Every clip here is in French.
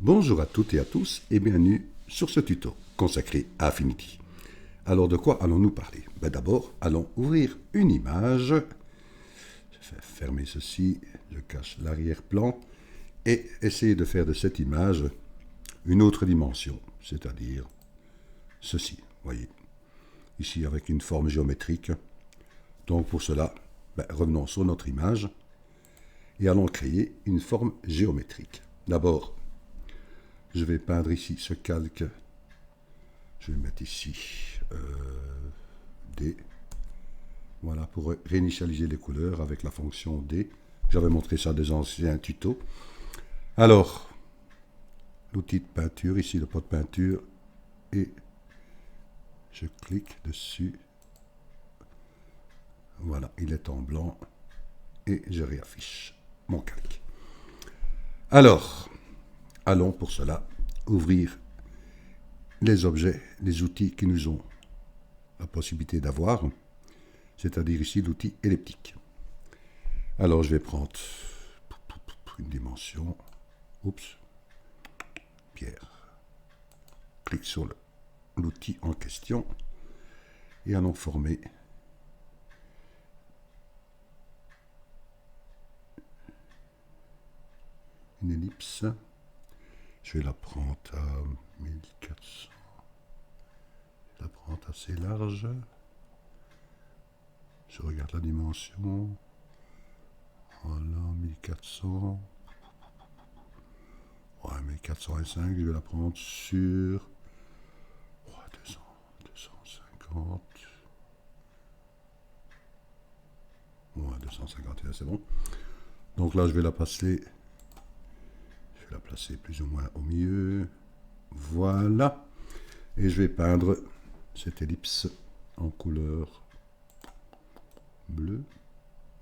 Bonjour à toutes et à tous et bienvenue sur ce tuto consacré à Affinity. Alors de quoi allons-nous parler? D'abord, allons ouvrir une image. Je vais fermer ceci, je cache l'arrière-plan et essayer de faire de cette image une autre dimension, c'est-à-dire ceci, voyez, ici avec une forme géométrique. Donc pour cela, revenons sur notre image et allons créer une forme géométrique. D'abord, je vais peindre ici ce calque. Je vais mettre ici D. Voilà, pour réinitialiser les couleurs avec la fonction D. J'avais montré ça dans des anciens tutos. Alors, l'outil de peinture, ici le pot de peinture, et je clique dessus. Voilà, il est en blanc et je réaffiche mon calque. Alors, allons pour cela ouvrir les objets, les outils qui nous ont la possibilité d'avoir, c'est-à-dire ici l'outil elliptique. Alors je vais prendre une dimension, oups, pierre, clique sur l'outil en question et allons former une ellipse. Je vais la prendre à 1400. Je la prends assez large. Je regarde la dimension. Voilà, 1400. Ouais, 1405, je vais la prendre sur 200, 250. Ouais, 251, c'est bon. Donc là, je vais la placer plus ou moins au milieu. Voilà. Et je vais peindre cette ellipse en couleur bleue.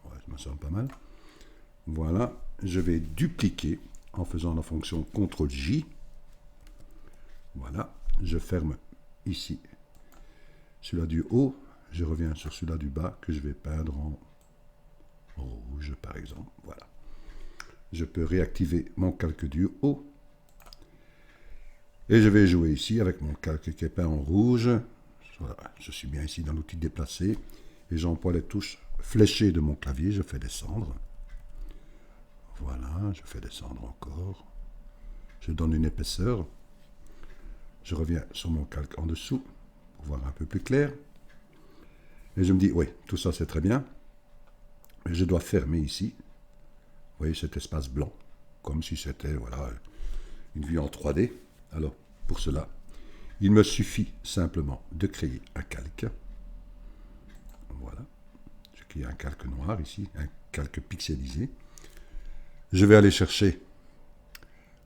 Ouais, ça me semble pas mal. Voilà. Je vais dupliquer en faisant la fonction CTRL-J. Voilà. Je ferme ici celui-là du haut. Je reviens sur celui-là du bas que je vais peindre en rouge, par exemple. Voilà. Je peux réactiver mon calque du haut. Et je vais jouer ici avec mon calque qui est peint en rouge. Voilà, je suis bien ici dans l'outil déplacer. Et j'emploie les touches fléchées de mon clavier. Je fais descendre. Voilà, je fais descendre encore. Je donne une épaisseur. Je reviens sur mon calque en dessous pour voir un peu plus clair. Et je me dis, oui, tout ça c'est très bien. Mais je dois fermer ici. Vous voyez cet espace blanc, comme si c'était voilà, une vue en 3D. Alors, pour cela, il me suffit simplement de créer un calque. Voilà. Je crée un calque noir ici, un calque pixelisé. Je vais aller chercher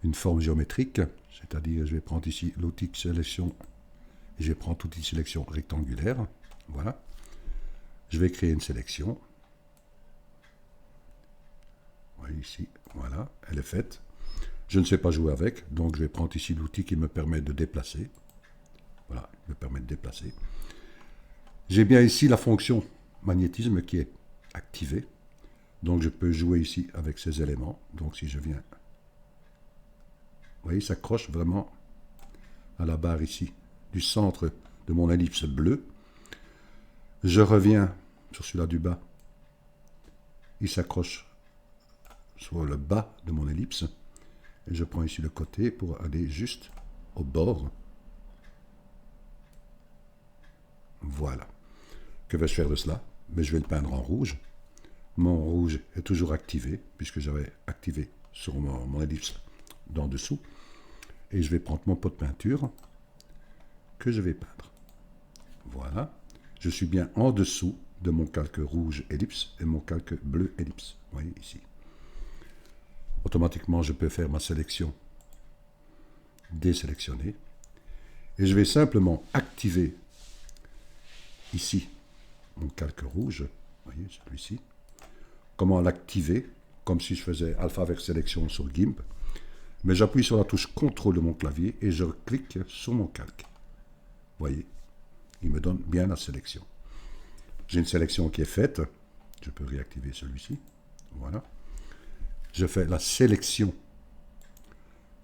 une forme géométrique, c'est-à-dire je vais prendre ici l'outil de sélection, et je vais prendre l'outil de sélection rectangulaire. Voilà. Je vais créer une sélection. Vous voyez ici, voilà, elle est faite. Je ne sais pas jouer avec, donc je vais prendre ici l'outil qui me permet de déplacer. Voilà, il me permet de déplacer. J'ai bien ici la fonction magnétisme qui est activée. Donc je peux jouer ici avec ces éléments. Donc si je viens, vous voyez, il s'accroche vraiment à la barre ici du centre de mon ellipse bleue. Je reviens sur celui-là du bas. Il s'accroche sur le bas de mon ellipse. Et je prends ici le côté pour aller juste au bord. Voilà. Que vais-je faire de cela? Mais je vais le peindre en rouge. Mon rouge est toujours activé, puisque j'avais activé sur mon ellipse d'en dessous. Et je vais prendre mon pot de peinture que je vais peindre. Voilà. Je suis bien en dessous de mon calque rouge ellipse et mon calque bleu ellipse. Vous voyez ici. Automatiquement, je peux faire ma sélection désélectionnée. Et je vais simplement activer ici mon calque rouge. Vous voyez, celui-ci. Comment l'activer? Comme si je faisais alpha avec sélection sur GIMP. Mais j'appuie sur la touche CTRL de mon clavier et je clique sur mon calque. Vous voyez, il me donne bien la sélection. J'ai une sélection qui est faite. Je peux réactiver celui-ci. Voilà. Je fais la sélection.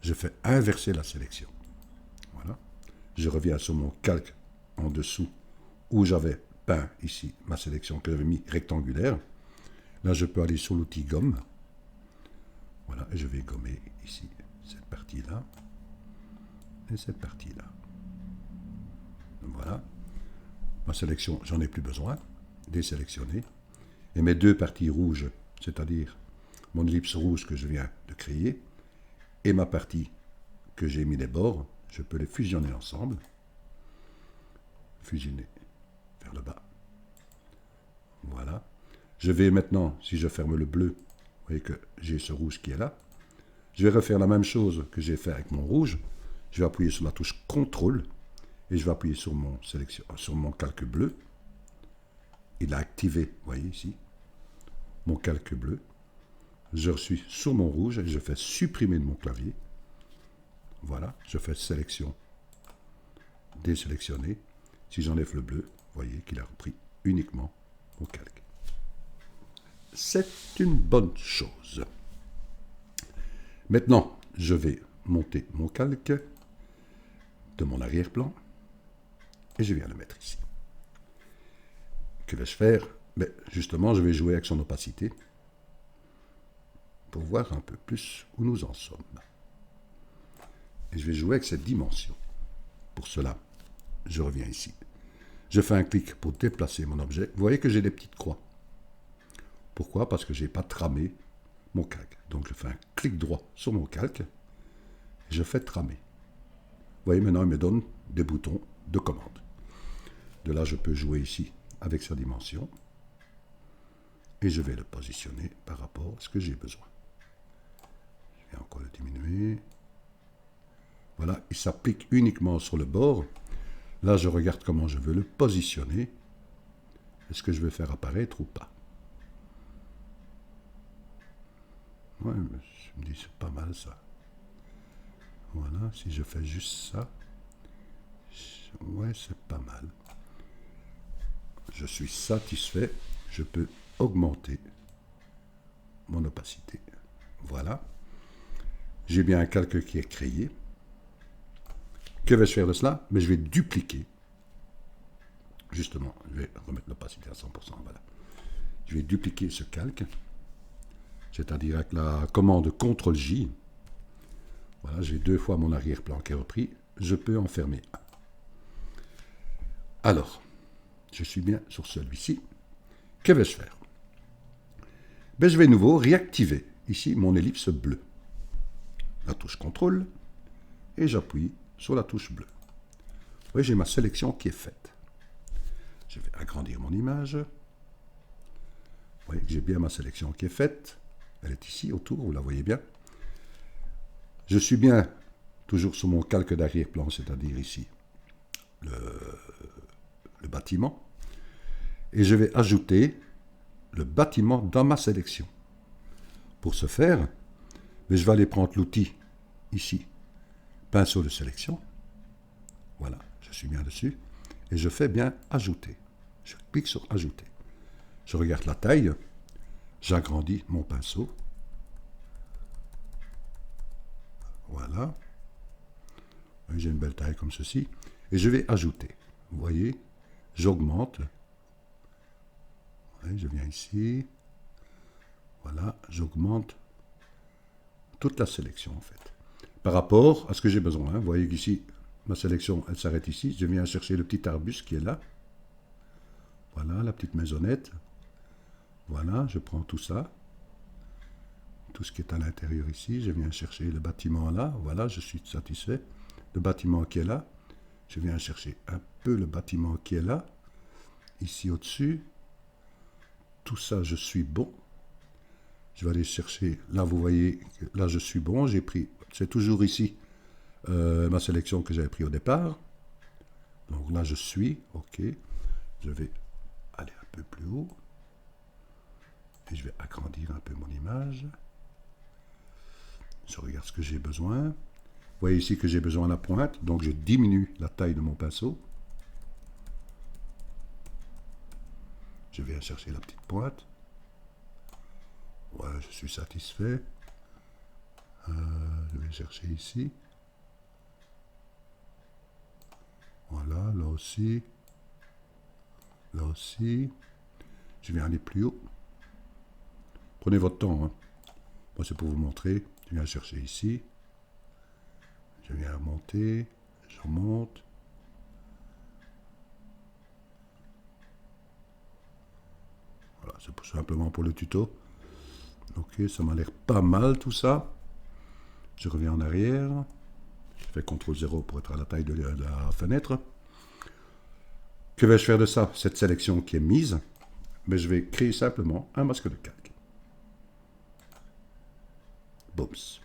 je fais inverser la sélection. Voilà. Je reviens sur mon calque en dessous où j'avais peint ici ma sélection que j'avais mis rectangulaire. Là, je peux aller sur l'outil gomme. Voilà, et je vais gommer ici cette partie-là et cette partie-là. Voilà. Ma sélection, j'en ai plus besoin. Désélectionner. Et mes deux parties rouges, c'est-à-dire mon ellipse rouge que je viens de créer et ma partie que j'ai mis les bords, je peux les fusionner ensemble. Fusionner vers le bas. Voilà. Je vais maintenant, si je ferme le bleu, vous voyez que j'ai ce rouge qui est là. Je vais refaire la même chose que j'ai fait avec mon rouge. Je vais appuyer sur la touche CTRL et je vais appuyer sur mon calque bleu. Il a activé, vous voyez ici, mon calque bleu. Je suis sur mon rouge et je fais supprimer de mon clavier. Voilà, je fais sélection, désélectionner. Si j'enlève le bleu, vous voyez qu'il a repris uniquement mon calque. C'est une bonne chose. Maintenant, je vais monter mon calque de mon arrière-plan et je viens le mettre ici. Que vais-je faire? Mais justement, je vais jouer avec son opacité pour voir un peu plus où nous en sommes. Et je vais jouer avec cette dimension. Pour cela, je reviens ici. Je fais un clic pour déplacer mon objet. Vous voyez que j'ai des petites croix. Pourquoi? Parce que je n'ai pas tramé mon calque. Donc je fais un clic droit sur mon calque et je fais tramer. Vous voyez, maintenant il me donne des boutons de commande. De là, je peux jouer ici avec sa dimension et je vais le positionner par rapport à ce que j'ai besoin. Je vais encore le diminuer. Voilà, il s'applique uniquement sur le bord. Là, je regarde comment je veux le positionner. Est-ce que je vais faire apparaître ou pas? Ouais, je me dis, c'est pas mal ça. Voilà, si je fais juste ça, ouais, c'est pas mal. Je suis satisfait. Je peux augmenter mon opacité. Voilà. J'ai bien un calque qui est créé. Que vais-je faire de cela? Mais je vais dupliquer. Justement, je vais remettre l'opacité à 100%. Voilà. Je vais dupliquer ce calque. C'est-à-dire avec la commande CTRL-J. Voilà, j'ai deux fois mon arrière-plan qui est repris. Je peux en fermer un. Alors, je suis bien sur celui-ci. Que vais-je faire? Ben, je vais nouveau réactiver ici mon ellipse bleue. La touche CTRL et j'appuie sur la touche bleue. Vous voyez, j'ai ma sélection qui est faite. Je vais agrandir mon image. Vous voyez que j'ai bien ma sélection qui est faite. Elle est ici autour, vous la voyez bien. Je suis bien toujours sur mon calque d'arrière-plan, c'est-à-dire ici le bâtiment. Et je vais ajouter le bâtiment dans ma sélection. Pour ce faire, je vais aller prendre l'outil ici, pinceau de sélection. Voilà, je suis bien dessus. Et je fais bien ajouter. Je clique sur ajouter. Je regarde la taille. J'agrandis mon pinceau. Voilà. J'ai une belle taille comme ceci. Et je vais ajouter. Vous voyez, j'augmente. Je viens ici. Voilà, j'augmente toute la sélection en fait. Par rapport à ce que j'ai besoin. Vous voyez qu'ici, ma sélection, elle s'arrête ici. Je viens chercher le petit arbuste qui est là. Voilà, la petite maisonnette. Voilà, je prends tout ça. Tout ce qui est à l'intérieur ici. Je viens chercher le bâtiment là. Voilà, je suis satisfait. Le bâtiment qui est là. Je viens chercher un peu le bâtiment qui est là. Ici au-dessus. Tout ça, je suis bon. Je vais aller chercher. Là, vous voyez, là, je suis bon. J'ai pris, c'est toujours ici, ma sélection que j'avais pris au départ. Donc là, je suis. OK. Je vais aller un peu plus haut. Et je vais agrandir un peu mon image. Je regarde ce que j'ai besoin. Vous voyez ici que j'ai besoin de la pointe. Donc, je diminue la taille de mon pinceau. Je viens chercher la petite pointe. Ouais, je suis satisfait. Je vais chercher ici. Voilà, là aussi. Là aussi. Je vais aller plus haut. Prenez votre temps. Hein. Moi, c'est pour vous montrer. Je viens chercher ici. Je viens monter. Je remonte. Voilà, c'est simplement pour le tuto. Ok, ça m'a l'air pas mal tout ça. Je reviens en arrière. Je fais CTRL 0 pour être à la taille de la fenêtre. Que vais-je faire de ça? Cette sélection qui est mise, mais je vais créer simplement un masque de calque. Booms.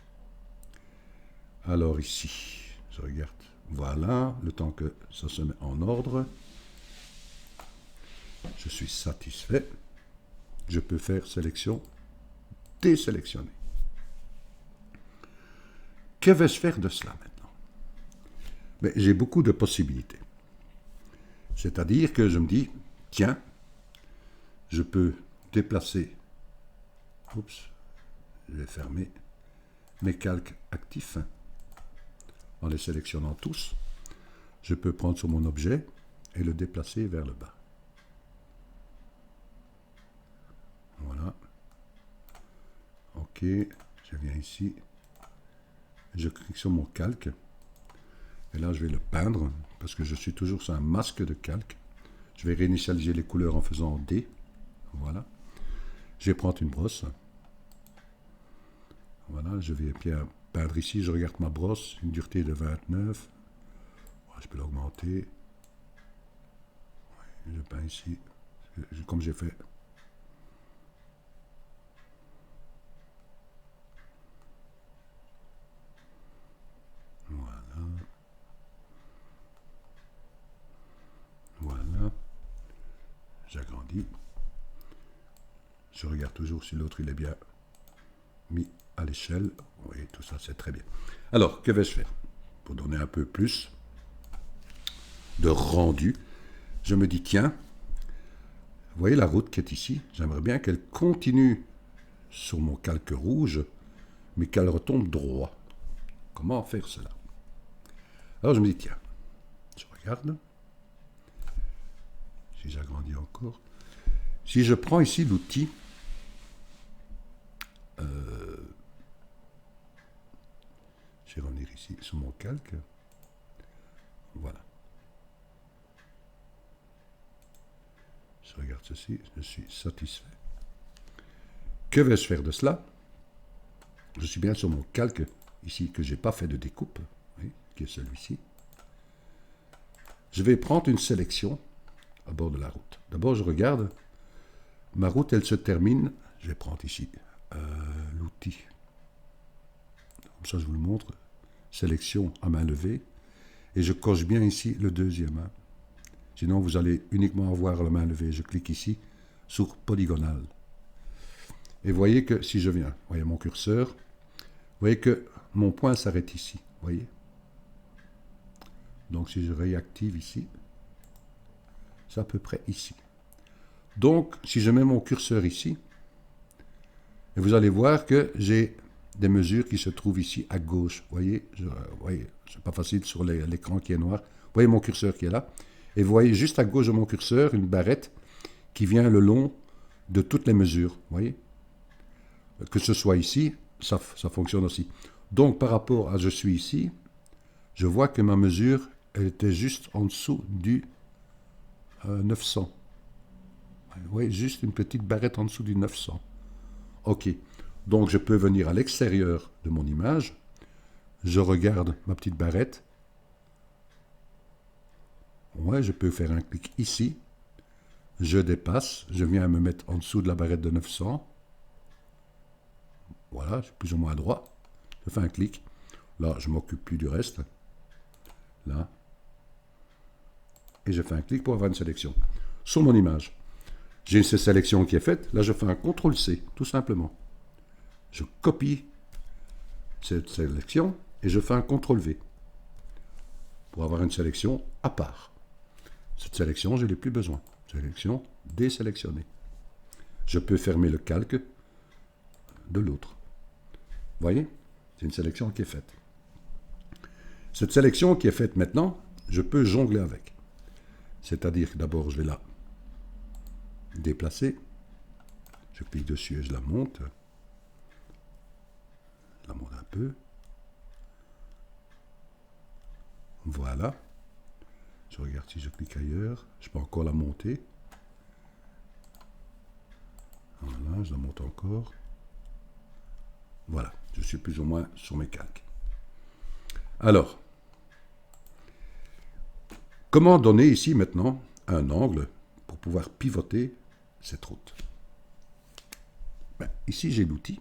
Alors ici, je regarde. Voilà, le temps que ça se met en ordre. Je suis satisfait. Je peux faire sélection, désélectionner. Que vais-je faire de cela maintenant? Mais j'ai beaucoup de possibilités. C'est-à-dire que je me dis, tiens, je peux déplacer, oups, je vais fermer mes calques actifs en les sélectionnant tous. Je peux prendre sur mon objet et le déplacer vers le bas. Voilà. Ok, je viens ici. Je clique sur mon calque. Et là, je vais le peindre, parce que je suis toujours sur un masque de calque. Je vais réinitialiser les couleurs en faisant D. Voilà. Je vais prendre une brosse. Voilà, je vais bien peindre ici. Je regarde ma brosse, une dureté de 29. Je peux l'augmenter. Je peins ici, comme j'ai fait. Voilà. Voilà. J'agrandis. Je regarde toujours si l'autre il est bien mis à l'échelle. Oui, tout ça c'est très bien. Alors, que vais-je faire? Pour donner un peu plus de rendu, je me dis, tiens, vous voyez la route qui est ici? J'aimerais bien qu'elle continue sur mon calque rouge, mais qu'elle retombe droit. Comment faire cela? Alors je me dis, tiens, je regarde. Si j'agrandis encore. Si je prends ici l'outil, je vais revenir ici sur mon calque. Voilà. Je regarde ceci, je suis satisfait. Que vais-je faire de cela? Je suis bien sur mon calque ici que je n'ai pas fait de découpe, oui, qui est celui-ci. Je vais prendre une sélection à bord de la route. D'abord, je regarde. Ma route, elle se termine. Je vais prendre ici l'outil. Comme ça, je vous le montre. Sélection à main levée. Et je coche bien ici le deuxième. Hein. Sinon, vous allez uniquement avoir la main levée. Je clique ici sur polygonal. Et vous voyez que si je viens, vous voyez mon curseur, vous voyez que mon point s'arrête ici. Vous voyez? Donc, si je réactive ici, c'est à peu près ici. Donc, si je mets mon curseur ici, et vous allez voir que j'ai des mesures qui se trouvent ici à gauche. Vous voyez, c'est pas facile sur l'écran qui est noir. Vous voyez mon curseur qui est là. Et vous voyez juste à gauche de mon curseur une barrette qui vient le long de toutes les mesures. Vous voyez? Que ce soit ici, ça fonctionne aussi. Donc, par rapport à je suis ici, je vois que ma mesure, elle était juste en dessous du 900. Vous voyez, juste une petite barrette en dessous du 900. OK. Donc, je peux venir à l'extérieur de mon image. Je regarde ma petite barrette. Ouais, je peux faire un clic ici. Je dépasse. Je viens me mettre en dessous de la barrette de 900. Voilà, je suis plus ou moins à droite. Je fais un clic. Là, je ne m'occupe plus du reste. Là. Et je fais un clic pour avoir une sélection. Sur mon image, j'ai cette sélection qui est faite. Là, je fais un CTRL-C, tout simplement. Je copie cette sélection et je fais un CTRL-V pour avoir une sélection à part. Cette sélection, je n'ai plus besoin. Sélection désélectionnée. Je peux fermer le calque de l'autre. Vous voyez? C'est une sélection qui est faite. Cette sélection qui est faite maintenant, je peux jongler avec. C'est-à-dire que d'abord, je vais la déplacer. Je clique dessus et je la monte. Je la monte un peu. Voilà. Je regarde si je clique ailleurs. Je peux encore la monter. Voilà, je la monte encore. Voilà, je suis plus ou moins sur mes calques. Alors, comment donner ici maintenant un angle pour pouvoir pivoter cette route? Ben, ici, j'ai l'outil,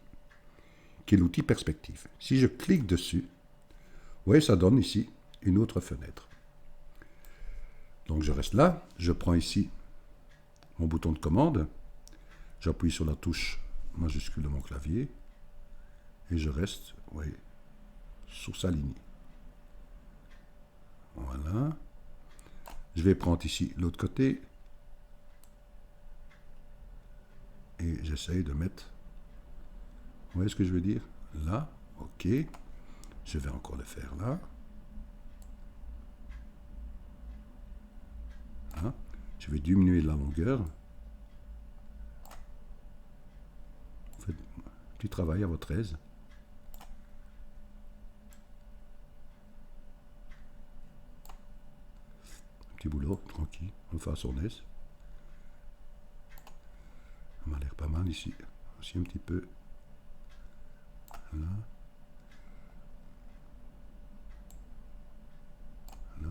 qui est l'outil perspective. Si je clique dessus, vous voyez, ça donne ici une autre fenêtre. Donc je reste là, je prends ici mon bouton de commande, j'appuie sur la touche majuscule de mon clavier, et je reste, vous voyez, sur sa ligne. Voilà. Je vais prendre ici l'autre côté, et j'essaye de mettre, vous voyez ce que je veux dire? Là, ok. Je vais encore le faire là. Là. Je vais diminuer la longueur. Faites du travail à votre aise. Un petit boulot, tranquille, on le fait à son aise. Ça m'a l'air pas mal ici. Aussi un petit peu. Là. Là.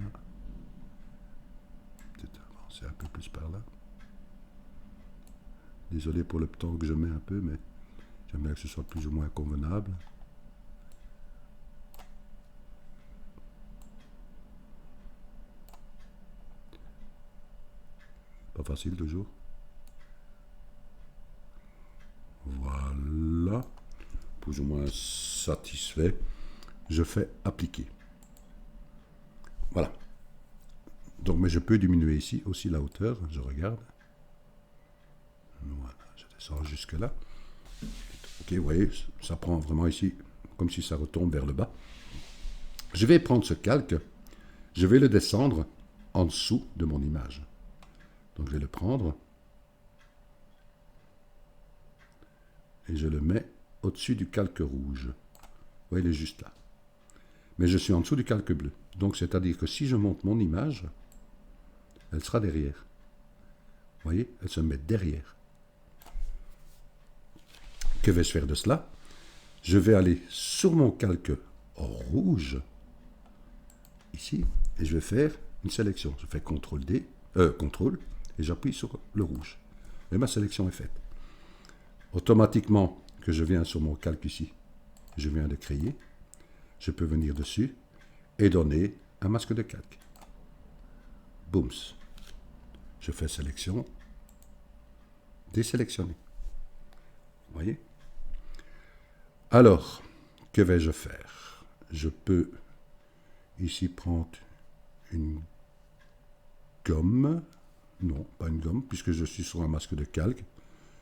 Peut-être avancer un peu plus par là. Désolé pour le temps que je mets un peu, mais j'aime bien que ce soit plus ou moins convenable. Pas facile toujours. Voilà. Plus ou moins satisfait. Je fais appliquer. Voilà. Donc, mais je peux diminuer ici aussi la hauteur. Je regarde. Voilà. Je descends jusque là. Ok, vous voyez, ça prend vraiment ici, comme si ça retombe vers le bas. Je vais prendre ce calque. Je vais le descendre en dessous de mon image. Donc, je vais le prendre. Et je le mets au-dessus du calque rouge. Vous voyez, il est juste là. Mais je suis en dessous du calque bleu. Donc, c'est-à-dire que si je monte mon image, elle sera derrière. Vous voyez, elle se met derrière. Que vais-je faire de cela? Je vais aller sur mon calque rouge, ici, et je vais faire une sélection. Je fais CTRL-D, CTRL, et j'appuie sur le rouge. Et ma sélection est faite. Automatiquement, que je viens sur mon calque ici, je viens de créer, je peux venir dessus et donner un masque de calque. Booms. Je fais sélection, désélectionner. Vous voyez? Alors, que vais-je faire? Je peux ici prendre une gomme. Non, pas une gomme, puisque je suis sur un masque de calque.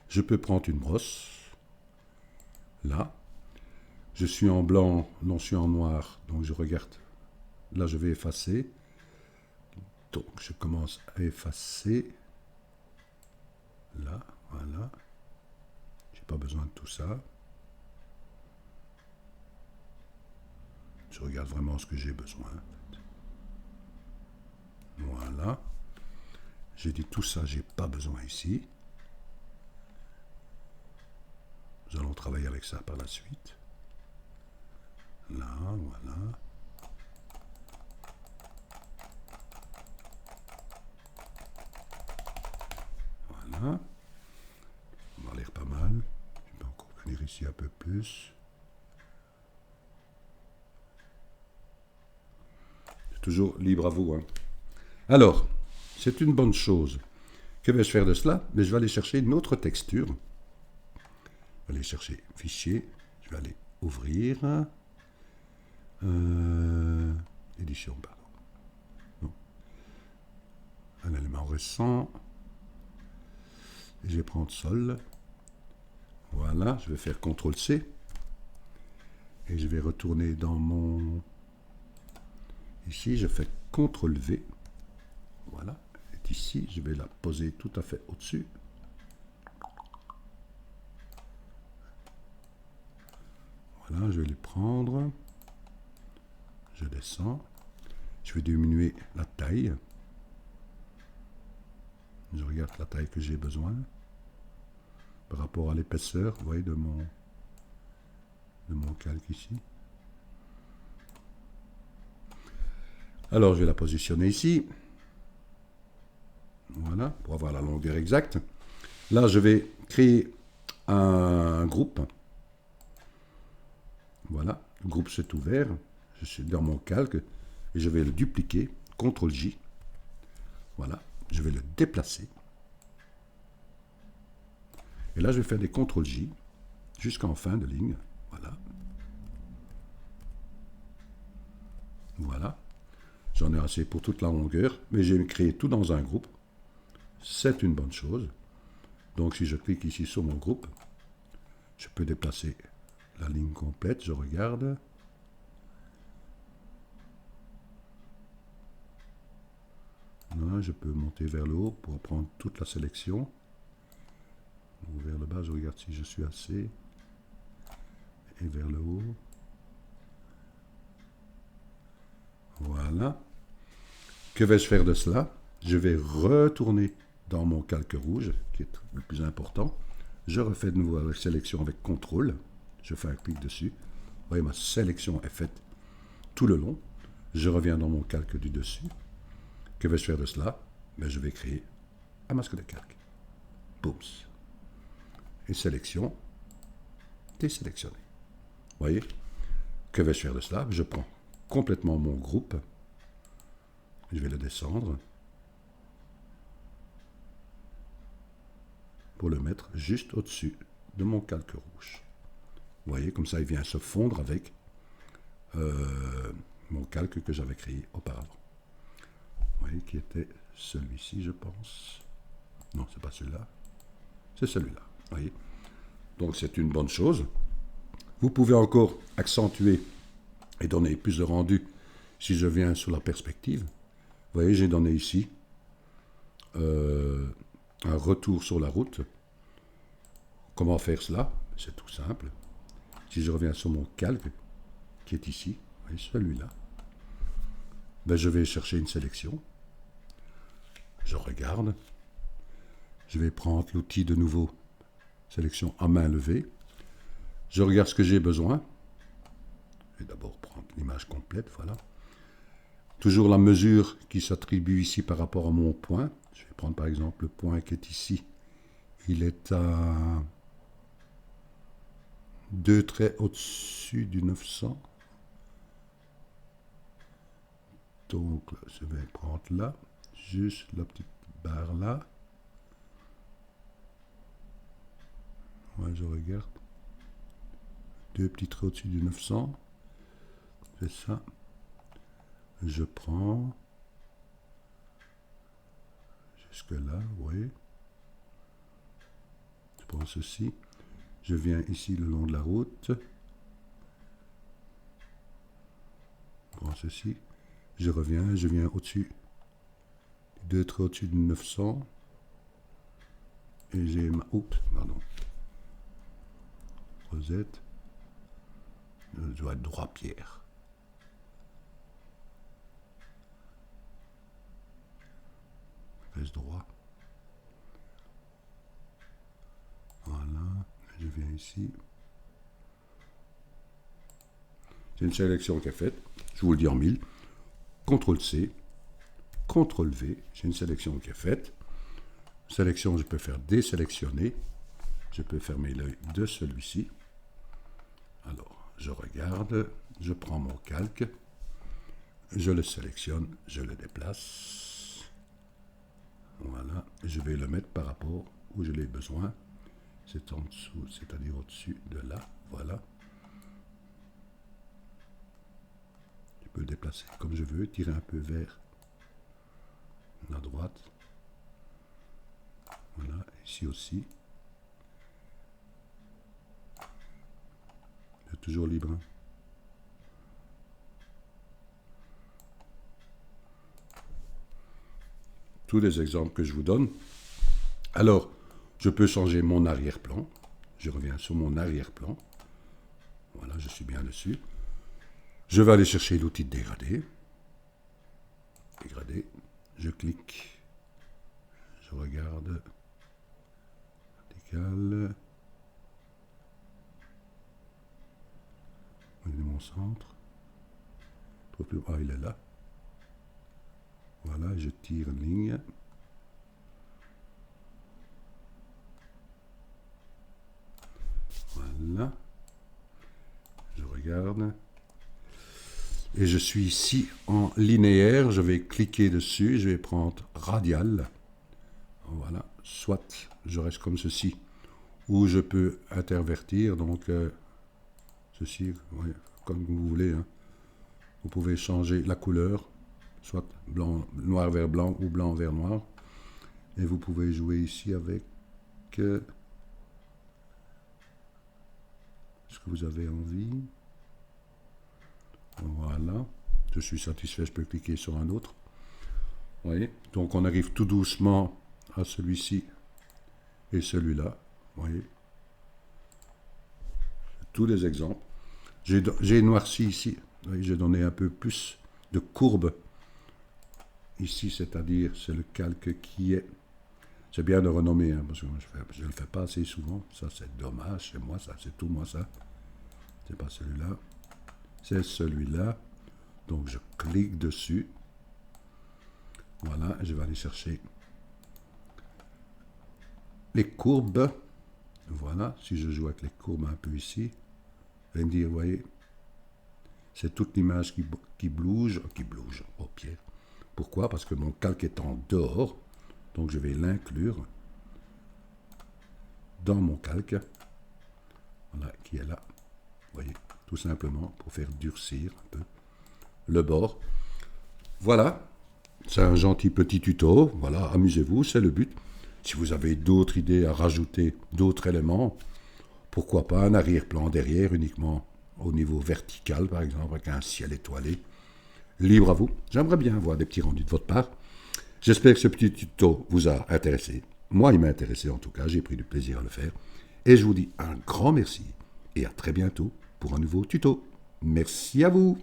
Je peux prendre une brosse. Là. Je suis en blanc, non, je suis en noir. Donc je regarde. Là, je vais effacer. Donc, je commence à effacer. Là, voilà. J'ai pas besoin de tout ça. Je regarde vraiment ce que j'ai besoin. Voilà. J'ai dit tout ça, j'ai pas besoin ici. Nous allons travailler avec ça par la suite. Là, voilà. Voilà. Ça m'a l'air pas mal. Je peux encore venir ici un peu plus. C'est toujours libre à vous, hein. Alors, c'est une bonne chose. Que vais-je faire de cela? Mais je vais aller chercher une autre texture. Je vais aller chercher Fichier. Je vais aller Ouvrir. Édition, pardon. Non. Un élément récent. Et je vais prendre Sol. Voilà, je vais faire CTRL-C. Et je vais retourner dans mon... Ici, je fais CTRL-V. Voilà. Et ici, je vais la poser tout à fait au-dessus. Voilà, je vais les prendre. Je descends. Je vais diminuer la taille. Je regarde la taille que j'ai besoin. Par rapport à l'épaisseur, vous voyez, de mon calque ici. Alors, je vais la positionner ici. Voilà, pour avoir la longueur exacte. Là, je vais créer un groupe. Voilà, le groupe s'est ouvert. Je suis dans mon calque et je vais le dupliquer. CTRL-J. Voilà, je vais le déplacer. Et là, je vais faire des CTRL-J jusqu'en fin de ligne. Voilà. Voilà. J'en ai assez pour toute la longueur, mais j'ai créé tout dans un groupe. C'est une bonne chose. Donc, si je clique ici sur mon groupe, je peux déplacer la ligne complète. Je regarde. Là, je peux monter vers le haut pour prendre toute la sélection. Ou vers le bas, je regarde si je suis assez. Et vers le haut. Voilà. Que vais-je faire de cela? Je vais retourner dans mon calque rouge, qui est le plus important. Je refais de nouveau la sélection avec CTRL. Je fais un clic dessus. Vous voyez, ma sélection est faite tout le long. Je reviens dans mon calque du dessus. Que vais-je faire de cela? Ben, je vais créer un masque de calque. Booms. Et sélection, désélectionner. Vous voyez? Que vais-je faire de cela? Je prends complètement mon groupe. Je vais le descendre pour le mettre juste au-dessus de mon calque rouge. Vous voyez, comme ça, il vient se fondre avec mon calque que j'avais créé auparavant. Vous voyez, qui était celui-ci, je pense. Non, c'est pas celui-là. C'est celui-là. Vous voyez. Donc, c'est une bonne chose. Vous pouvez encore accentuer et donner plus de rendu si je viens sur la perspective. Vous voyez, j'ai donné ici un retour sur la route. Comment faire cela? C'est tout simple. Si je reviens sur mon calque, qui est ici, vous voyez, celui-là, ben je vais chercher une sélection. Je regarde. Je vais prendre l'outil de nouveau, sélection à main levée. Je regarde ce que j'ai besoin. Je vais d'abord prendre l'image complète, voilà. Toujours la mesure qui s'attribue ici par rapport à mon point. Je vais prendre par exemple le point qui est ici. Il est à 2 traits au-dessus du 900. Donc, je vais prendre là, juste la petite barre là. Ouais, je regarde. 2 petits traits au-dessus du 900. C'est ça. Je prends jusque là, vous voyez. Je prends ceci. Je viens ici le long de la route. Je prends ceci. Je viens au-dessus. 2 traits au-dessus du 900. Et j'ai ma... Oups, pardon. Rosette. Je dois être droit pierre. Reste droit. Voilà. Je viens ici. C'est une sélection qui est faite. Je vous le dis en mille. CTRL-C. CTRL-V. J'ai une sélection qui est faite. Sélection, je peux faire désélectionner. Je peux fermer l'œil de celui-ci. Alors, je regarde. Je prends mon calque. Je le sélectionne. Je le déplace. Voilà. Je vais le mettre par rapport où je l'ai besoin. C'est en dessous, c'est-à-dire au-dessus de là. Voilà. Je peux le déplacer comme je veux, tirer un peu vers la droite. Voilà, ici aussi. C'est toujours libre. tous les exemples que je vous donne. Alors, je peux changer mon arrière-plan. Je reviens sur mon arrière-plan. Voilà, je suis bien dessus. Je vais aller chercher l'outil de dégradé. Dégradé. Je clique. Je regarde. Vertical. Où est mon centre? Ah, il est là. Voilà, je tire une ligne. Voilà. Je regarde. Et je suis ici en linéaire. Je vais cliquer dessus. Je vais prendre radial. Voilà. Soit je reste comme ceci. Ou je peux intervertir. Donc, ceci, ouais, comme vous voulez. Hein. Vous pouvez changer la couleur. Soit blanc, noir vers blanc ou blanc vers noir. Et vous pouvez jouer ici avec ce que vous avez envie. Voilà. Je suis satisfait, je peux cliquer sur un autre. Vous voyez? Donc on arrive tout doucement à celui-ci et celui-là. Vous voyez? Tous les exemples. J'ai noirci ici. J'ai donné un peu plus de courbe ici, c'est-à-dire c'est le calque qui est... C'est bien de renommer, hein, parce que je ne le fais pas assez souvent. Ça, c'est dommage, c'est moi, ça, c'est tout moi, ça. C'est pas celui-là. C'est celui-là. Donc, je clique dessus. Voilà, je vais aller chercher les courbes. Voilà, si je joue avec les courbes un peu ici, vous allez me dire, vous voyez, c'est toute l'image qui bouge au pied. Pourquoi? Parce que mon calque est en dehors. Donc, je vais l'inclure dans mon calque. Voilà, qui est là. Vous voyez, tout simplement pour faire durcir un peu le bord. Voilà, c'est un gentil petit tuto. Voilà, amusez-vous, c'est le but. Si vous avez d'autres idées à rajouter, d'autres éléments, pourquoi pas un arrière-plan derrière uniquement au niveau vertical, par exemple, avec un ciel étoilé. Libre à vous. J'aimerais bien voir des petits rendus de votre part. J'espère que ce petit tuto vous a intéressé. Moi, il m'a intéressé en tout cas. J'ai pris du plaisir à le faire. Et je vous dis un grand merci et à très bientôt pour un nouveau tuto. Merci à vous.